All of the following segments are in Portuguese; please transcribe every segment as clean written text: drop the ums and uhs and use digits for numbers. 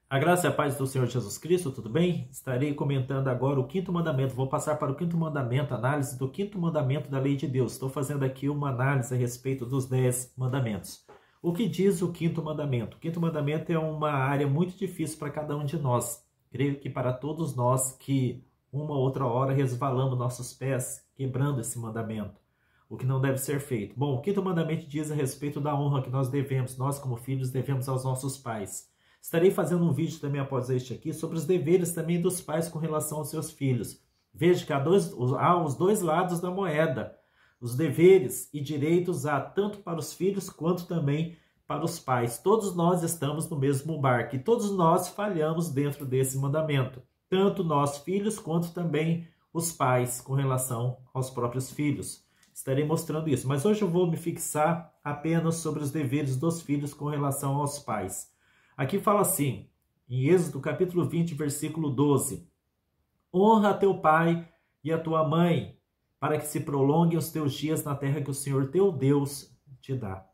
A graça e a paz do Senhor Jesus Cristo, tudo bem? Estarei comentando agora o quinto mandamento. Vou passar para o quinto mandamento, análise do quinto mandamento da lei de Deus. Estou fazendo aqui uma análise a respeito dos 10 mandamentos. O que diz o quinto mandamento? O quinto mandamento é uma área muito difícil para cada um de nós. Creio que para todos nós que uma ou outra hora resvalamos nossos pés, quebrando esse mandamento. O que não deve ser feito. Bom, o quinto mandamento diz a respeito da honra que nós devemos, nós como filhos devemos aos nossos pais. Estarei fazendo um vídeo também após este aqui sobre os deveres também dos pais com relação aos seus filhos. Veja que há os dois lados da moeda. Os deveres e direitos há tanto para os filhos quanto também para os pais. Todos nós estamos no mesmo barco e todos nós falhamos dentro desse mandamento. Tanto nós filhos quanto também os pais com relação aos próprios filhos. Estarei mostrando isso, mas hoje eu vou me fixar apenas sobre os deveres dos filhos com relação aos pais. Aqui fala assim, em Êxodo capítulo 20, versículo 12. Honra a teu pai e a tua mãe, para que se prolonguem os teus dias na terra que o Senhor teu Deus te dá.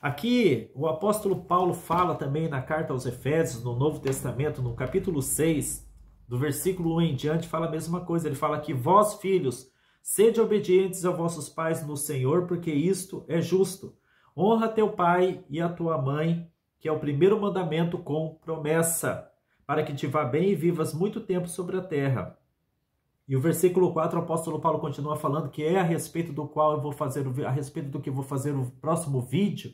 Aqui o apóstolo Paulo fala também na carta aos Efésios, no Novo Testamento, no capítulo 6, do versículo 1 em diante, fala a mesma coisa. Ele fala que vós, filhos, sede obedientes aos vossos pais no Senhor, porque isto é justo. Honra teu pai e a tua mãe, que é o primeiro mandamento com promessa, para que te vá bem e vivas muito tempo sobre a terra. E o versículo 4, o apóstolo Paulo continua falando que é a respeito do qual eu vou fazer, a respeito do que eu vou fazer no próximo vídeo,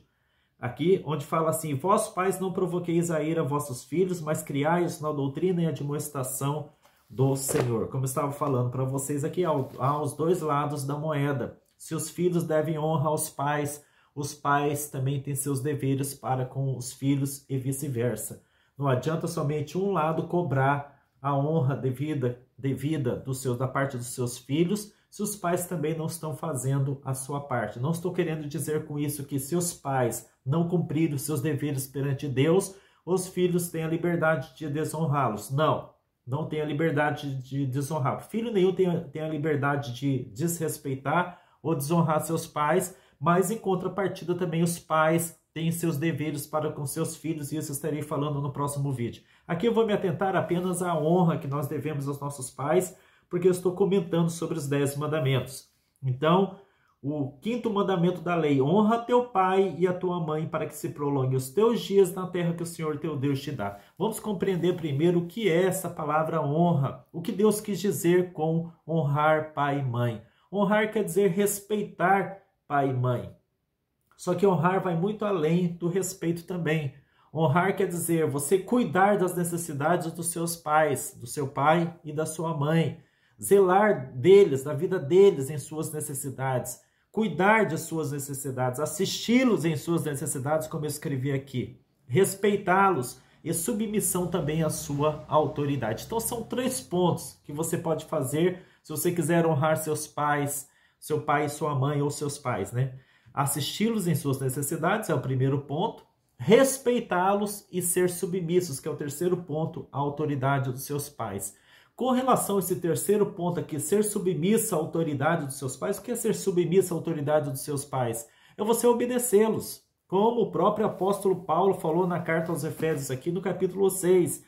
aqui, onde fala assim, vós pais não provoqueis a ira vossos filhos, mas criai-os na doutrina e admoestação do Senhor. Como eu estava falando para vocês aqui, há os dois lados da moeda. Se os filhos devem honra aos pais, os pais também têm seus deveres para com os filhos e vice-versa. Não adianta somente um lado cobrar a honra devida da parte dos seus filhos, se os pais também não estão fazendo a sua parte. Não estou querendo dizer com isso que se os pais não cumprirem os seus deveres perante Deus, os filhos têm a liberdade de desonrá-los. Não tem a liberdade de desonrar. Filho nenhum tem a liberdade de desrespeitar ou desonrar seus pais, mas em contrapartida também os pais têm seus deveres para com seus filhos, e isso estarei falando no próximo vídeo. Aqui eu vou me atentar apenas à honra que nós devemos aos nossos pais, porque eu estou comentando sobre os 10 mandamentos. Então, o quinto mandamento da lei, honra teu pai e a tua mãe para que se prolongue os teus dias na terra que o Senhor teu Deus te dá. Vamos compreender primeiro o que é essa palavra honra, o que Deus quis dizer com honrar pai e mãe. Honrar quer dizer respeitar pai e mãe. Só que honrar vai muito além do respeito também. Honrar quer dizer você cuidar das necessidades dos seus pais, do seu pai e da sua mãe. Zelar deles, da vida deles em suas necessidades. Cuidar de suas necessidades, assisti-los em suas necessidades, como eu escrevi aqui. Respeitá-los e submissão também à sua autoridade. Então são 3 pontos que você pode fazer se você quiser honrar seus pais, seu pai e sua mãe ou seus pais, né? Assisti-los em suas necessidades é o primeiro ponto. Respeitá-los e ser submissos, que é o terceiro ponto, a autoridade dos seus pais. Com relação a esse terceiro ponto aqui, ser submissa à autoridade dos seus pais, o que é ser submissa à autoridade dos seus pais? É você obedecê-los, como o próprio apóstolo Paulo falou na carta aos Efésios aqui no capítulo 6.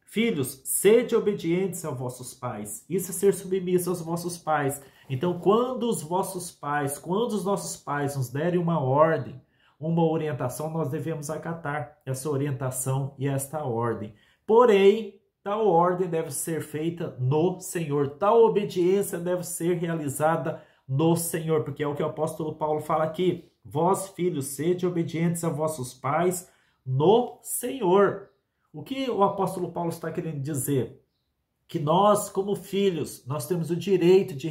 Filhos, sede obedientes aos vossos pais. Isso é ser submisso aos vossos pais. Então, quando os nossos pais nos derem uma ordem, uma orientação, nós devemos acatar essa orientação e esta ordem. Porém, tal ordem deve ser feita no Senhor. Tal obediência deve ser realizada no Senhor, porque é o que o apóstolo Paulo fala aqui. Vós, filhos, sede obedientes a vossos pais no Senhor. O que o apóstolo Paulo está querendo dizer? Que nós, como filhos, nós temos o direito de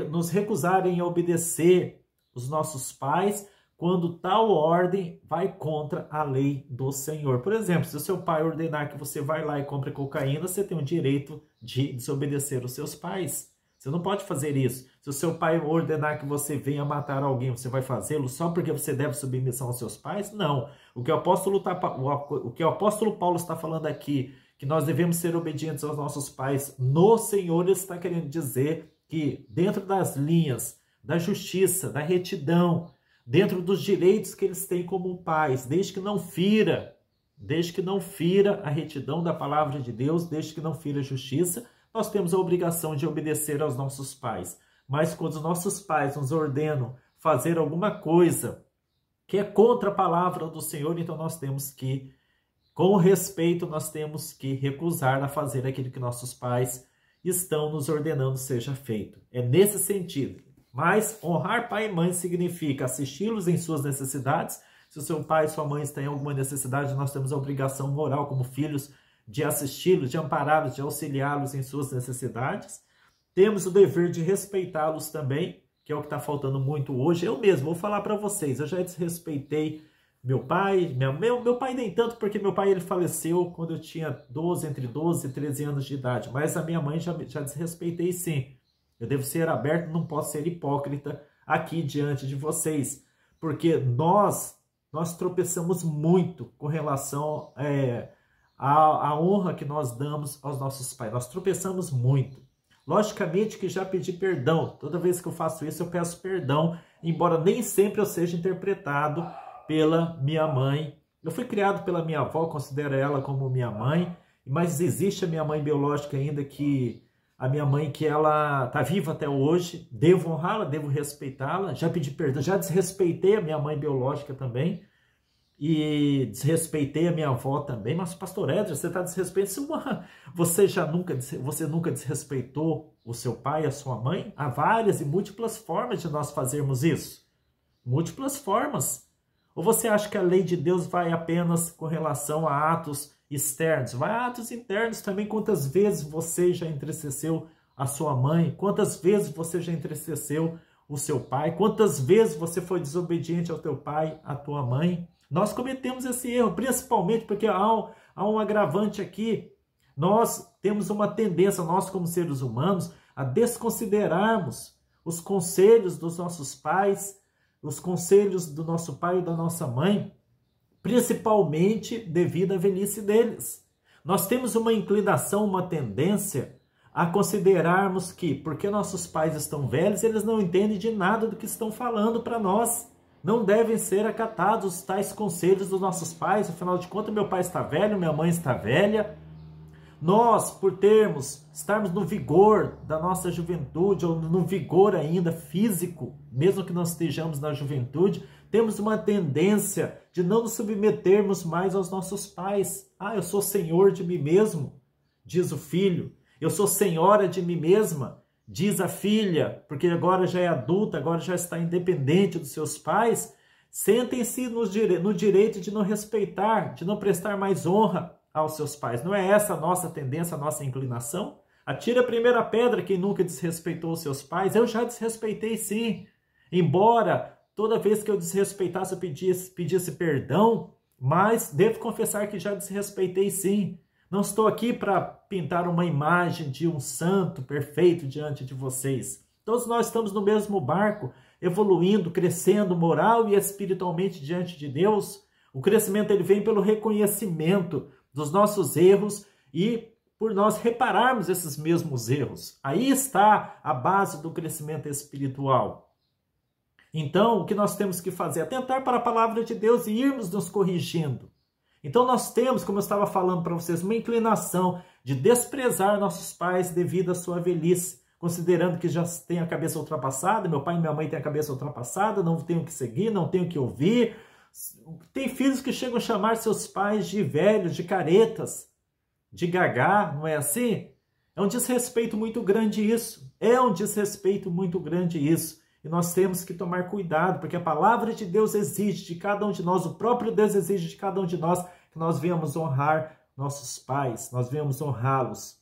nos recusarem a obedecer os nossos pais quando tal ordem vai contra a lei do Senhor. Por exemplo, se o seu pai ordenar que você vai lá e compre cocaína, você tem o direito de desobedecer os seus pais. Você não pode fazer isso. Se o seu pai ordenar que você venha matar alguém, você vai fazê-lo só porque você deve submissão aos seus pais? Não. O que o apóstolo Paulo está falando aqui, que nós devemos ser obedientes aos nossos pais no Senhor, ele está querendo dizer que dentro das linhas da justiça, da retidão, dentro dos direitos que eles têm como pais, desde que não fira desde que não fira a retidão da palavra de Deus, desde que não fira a justiça, nós temos a obrigação de obedecer aos nossos pais. Mas quando os nossos pais nos ordenam fazer alguma coisa que é contra a palavra do Senhor, então nós temos que, com respeito, nós temos que recusar a fazer aquilo que nossos pais estão nos ordenando seja feito. É nesse sentido. Mas honrar pai e mãe significa assisti-los em suas necessidades. Se o seu pai e sua mãe têm alguma necessidade, nós temos a obrigação moral como filhos de assisti-los, de ampará-los, de auxiliá-los em suas necessidades. Temos o dever de respeitá-los também, que é o que está faltando muito hoje. Eu mesmo vou falar para vocês, eu já desrespeitei meu pai, meu pai nem tanto, porque meu pai ele faleceu quando eu tinha entre 12 e 13 anos de idade, mas a minha mãe já desrespeitei sim. Eu devo ser aberto, não posso ser hipócrita aqui diante de vocês, porque nós tropeçamos muito com relação à honra que nós damos aos nossos pais. Nós tropeçamos muito. Logicamente que já pedi perdão. Toda vez que eu faço isso, eu peço perdão, embora nem sempre eu seja interpretado pela minha mãe. Eu fui criado pela minha avó, considero ela como minha mãe, mas existe a minha mãe biológica ainda, que a minha mãe que ela está viva até hoje, devo honrá-la, devo respeitá-la, já pedi perdão, já desrespeitei a minha mãe biológica também, e desrespeitei a minha avó também. Mas pastor Edson, você está desrespeitando, você nunca desrespeitou o seu pai e a sua mãe? Há várias e múltiplas formas de nós fazermos isso, múltiplas formas. Ou você acha que a lei de Deus vai apenas com relação a atos externos? Vai a atos internos também. Quantas vezes você já entristeceu a sua mãe? Quantas vezes você já entristeceu o seu pai? Quantas vezes você foi desobediente ao teu pai, à tua mãe? Nós cometemos esse erro, principalmente porque há um agravante aqui. Nós temos uma tendência, nós como seres humanos, a desconsiderarmos os conselhos dos nossos pais, os conselhos do nosso pai e da nossa mãe, principalmente devido à velhice deles. Nós temos uma inclinação, uma tendência a considerarmos que, porque nossos pais estão velhos, eles não entendem de nada do que estão falando para nós. Não devem ser acatados os tais conselhos dos nossos pais. Afinal de contas, meu pai está velho, minha mãe está velha. Nós, por estarmos no vigor da nossa juventude, ou no vigor ainda físico, mesmo que não estejamos na juventude, temos uma tendência de não nos submetermos mais aos nossos pais. Eu sou senhor de mim mesmo, diz o filho. Eu sou senhora de mim mesma, diz a filha, porque agora já é adulta, agora já está independente dos seus pais. Sentem-se no direito de não respeitar, de não prestar mais honra aos seus pais. Não é essa a nossa tendência, a nossa inclinação? Atira a primeira pedra quem nunca desrespeitou os seus pais. Eu já desrespeitei sim. Embora toda vez que eu desrespeitasse eu pedisse perdão, mas devo confessar que já desrespeitei sim. Não estou aqui para pintar uma imagem de um santo perfeito diante de vocês. Todos nós estamos no mesmo barco, evoluindo, crescendo moral e espiritualmente diante de Deus. O crescimento ele vem pelo reconhecimento dos nossos erros e por nós repararmos esses mesmos erros. Aí está a base do crescimento espiritual. Então, o que nós temos que fazer? Atentar para a palavra de Deus e irmos nos corrigindo. Então, nós temos, como eu estava falando para vocês, uma inclinação de desprezar nossos pais devido à sua velhice, considerando que já tem a cabeça ultrapassada, meu pai e minha mãe têm a cabeça ultrapassada, não tenho que seguir, não tenho que ouvir. Tem filhos que chegam a chamar seus pais de velhos, de caretas, de gagá, não é assim? É um desrespeito muito grande isso. É um desrespeito muito grande isso. E nós temos que tomar cuidado, porque a palavra de Deus exige de cada um de nós, o próprio Deus exige de cada um de nós, que nós venhamos honrar nossos pais, nós venhamos honrá-los,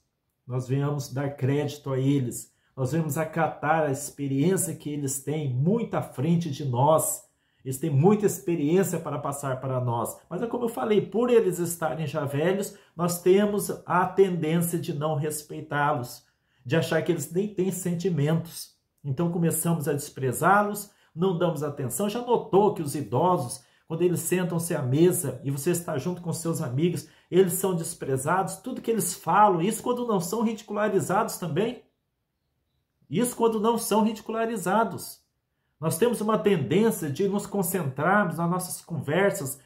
nós venhamos dar crédito a eles, nós venhamos acatar a experiência que eles têm muito à frente de nós. Eles têm muita experiência para passar para nós. Mas é como eu falei, por eles estarem já velhos, nós temos a tendência de não respeitá-los, de achar que eles nem têm sentimentos. Então começamos a desprezá-los, não damos atenção. Já notou que os idosos, quando eles sentam-se à mesa e você está junto com seus amigos, eles são desprezados? Tudo que eles falam, isso quando não são ridicularizados também? Isso quando não são ridicularizados. Nós temos uma tendência de nos concentrarmos nas nossas conversas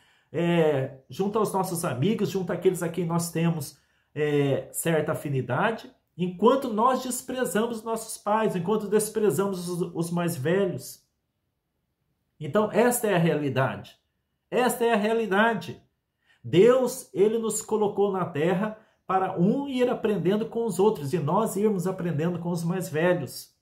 junto aos nossos amigos, junto àqueles a quem nós temos certa afinidade, enquanto nós desprezamos nossos pais, enquanto desprezamos os mais velhos. Então, esta é a realidade. Esta é a realidade. Deus, ele nos colocou na terra para ir aprendendo com os outros e nós irmos aprendendo com os mais velhos.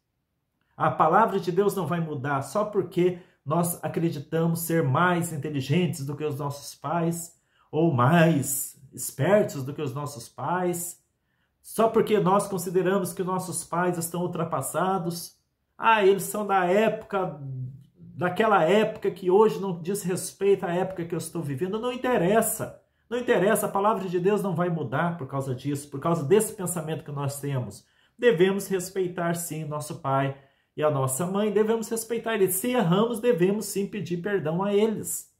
A palavra de Deus não vai mudar só porque nós acreditamos ser mais inteligentes do que os nossos pais ou mais espertos do que os nossos pais, só porque nós consideramos que nossos pais estão ultrapassados. Eles são daquela época que hoje não diz respeito à época que eu estou vivendo. Não interessa. Não interessa, a palavra de Deus não vai mudar por causa disso, por causa desse pensamento que nós temos. Devemos respeitar sim nosso pai e a nossa mãe, devemos respeitar eles. Se erramos, devemos sim pedir perdão a eles.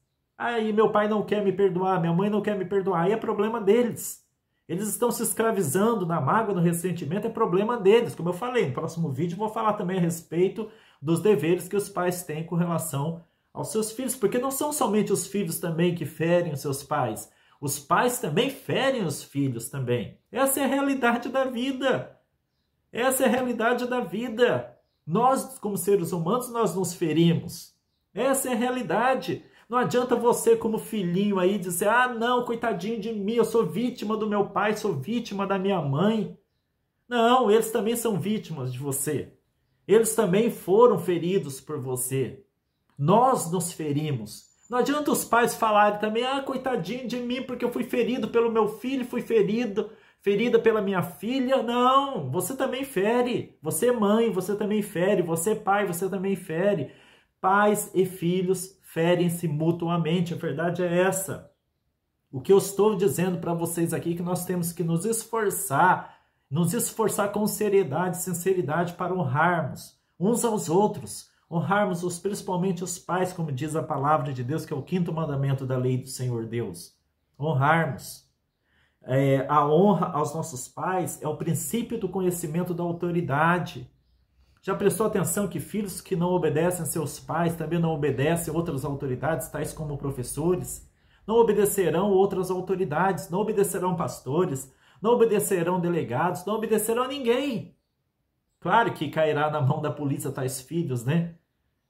Meu pai não quer me perdoar, minha mãe não quer me perdoar, aí é problema deles. Eles estão se escravizando na mágoa, no ressentimento, é problema deles. Como eu falei, no próximo vídeo vou falar também a respeito dos deveres que os pais têm com relação aos seus filhos, porque não são somente os filhos também que ferem os seus pais. Os pais também ferem os filhos também. Essa é a realidade da vida. Essa é a realidade da vida. Nós, como seres humanos, nós nos ferimos. Essa é a realidade. Não adianta você, como filhinho aí, dizer, não, coitadinho de mim, eu sou vítima do meu pai, sou vítima da minha mãe. Não, eles também são vítimas de você. Eles também foram feridos por você. Nós nos ferimos. Não adianta os pais falarem também, coitadinho de mim, porque eu fui ferido pelo meu filho, fui ferida pela minha filha. Não, você também fere. Você é mãe, você também fere. Você é pai, você também fere. Pais e filhos ferem-se mutuamente. A verdade é essa. O que eu estou dizendo para vocês aqui é que nós temos que nos esforçar com seriedade, sinceridade para honrarmos uns aos outros. Honrarmos principalmente os pais, como diz a palavra de Deus, que é o 5º mandamento da lei do Senhor Deus. Honrarmos. A honra aos nossos pais é o princípio do conhecimento da autoridade. Já prestou atenção que filhos que não obedecem seus pais também não obedecem outras autoridades, tais como professores? Não obedecerão outras autoridades, não obedecerão pastores, não obedecerão delegados, não obedecerão a ninguém. Claro que cairá na mão da polícia tais filhos, né?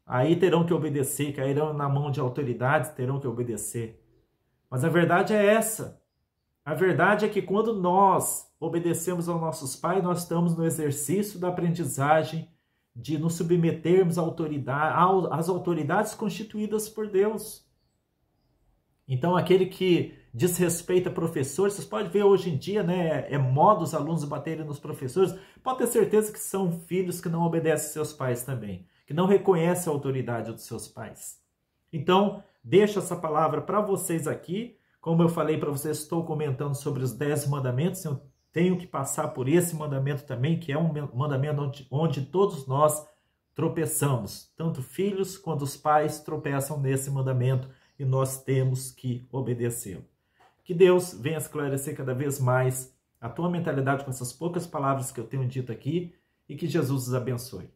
Aí terão que obedecer, cairão na mão de autoridades, terão que obedecer. Mas a verdade é essa. A verdade é que quando nós obedecemos aos nossos pais, nós estamos no exercício da aprendizagem de nos submetermos às autoridades constituídas por Deus. Então, aquele que desrespeita professores, vocês podem ver hoje em dia, né? É moda os alunos baterem nos professores. Pode ter certeza que são filhos que não obedecem seus pais também, que não reconhecem a autoridade dos seus pais. Então, deixo essa palavra para vocês aqui. Como eu falei para vocês, estou comentando sobre os 10 mandamentos. Eu tenho que passar por esse mandamento também, que é um mandamento onde todos nós tropeçamos. Tanto filhos quanto os pais tropeçam nesse mandamento e nós temos que obedecê-lo. Que Deus venha esclarecer cada vez mais a tua mentalidade com essas poucas palavras que eu tenho dito aqui e que Jesus os abençoe.